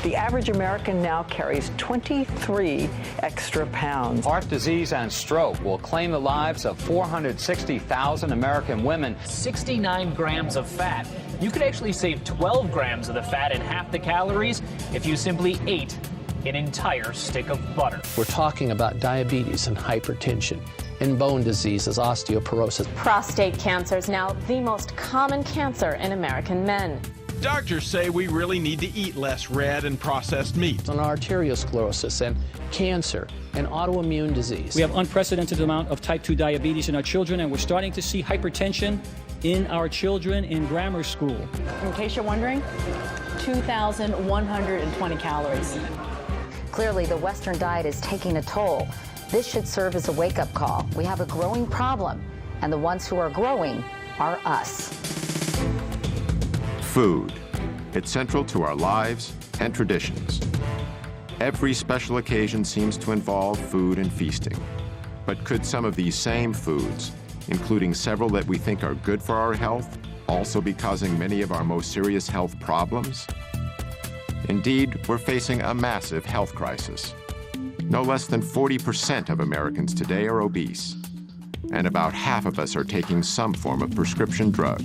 The average American now carries 23 extra pounds. Heart disease and stroke will claim the lives of 460,000 American women. 69 grams of fat. You could actually save 12 grams of the fat and half the calories if you simply ate an entire stick of butter. We're talking about diabetes and hypertension, and bone diseases, osteoporosis. Prostate cancer is now the most common cancer in American men. Doctors say we really need to eat less red and processed meat. On arteriosclerosis and cancer and autoimmune disease. We have unprecedented amount of type 2 diabetes in our children, and we're starting to see hypertension in our children in grammar school. In case you're wondering, 2,120 calories. Clearly, the Western diet is taking a toll. This should serve as a wake-up call. We have a growing problem, and the ones who are growing are us. Food. It's central to our lives and traditions. Every special occasion seems to involve food and feasting. But could some of these same foods, including several that we think are good for our health, also be causing many of our most serious health problems? Indeed, we're facing a massive health crisis. No less than 40% of Americans today are obese, and about half of us are taking some form of prescription drug.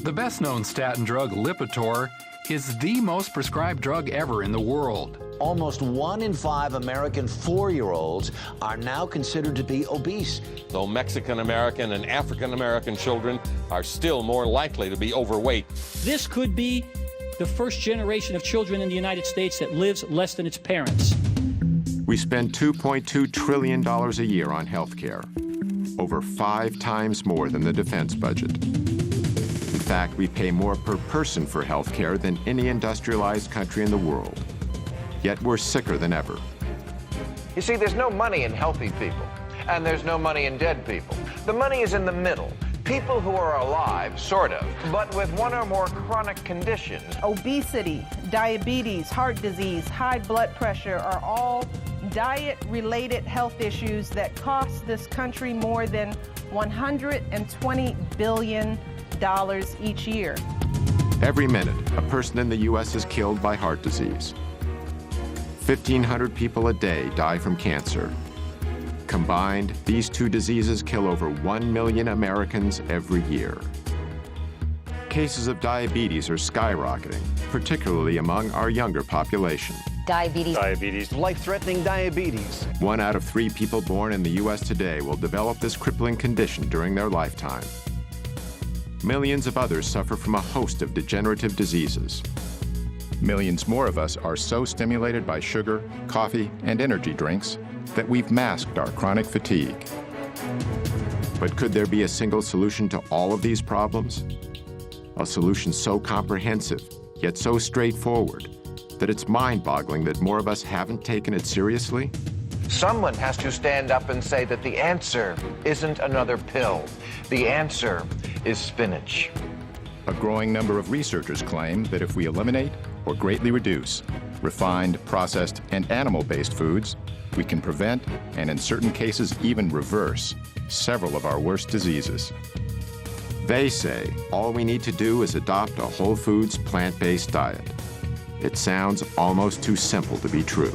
The best-known statin drug, Lipitor, is the most prescribed drug ever in the world. Almost 1 in 5 American 4-year-olds are now considered to be obese. Though Mexican-American and African-American children are still more likely to be overweight. This could be the first generation of children in the United States that lives less than its parents. We spend $2.2 trillion a year on health care, over 5 times more than the defense budget. In fact, we pay more per person for health care than any industrialized country in the world. Yet we're sicker than ever. You see, there's no money in healthy people, and there's no money in dead people. The money is in the middle. People who are alive, sort of, but with one or more chronic conditions. Obesity, diabetes, heart disease, high blood pressure are all diet-related health issues that cost this country more than $120 billion each year. Every minute, a person in the U.S. is killed by heart disease. 1,500 people a day die from cancer. Combined, these two diseases kill over 1 million Americans every year. Cases of diabetes are skyrocketing, particularly among our younger population. Diabetes. Life-threatening diabetes. 1 out of 3 people born in the U.S. today will develop this crippling condition during their lifetime. Millions of others suffer from a host of degenerative diseases. Millions more of us are so stimulated by sugar, coffee, and energy drinks that we've masked our chronic fatigue. But could there be a single solution to all of these problems? A solution so comprehensive, yet so straightforward, that it's mind-boggling that more of us haven't taken it seriously? Someone has to stand up and say that the answer isn't another pill. The answer is spinach. A growing number of researchers claim that if we eliminate or greatly reduce refined, processed, and animal-based foods, we can prevent, and in certain cases even reverse, several of our worst diseases. They say all we need to do is adopt a whole foods, plant-based diet. It sounds almost too simple to be true.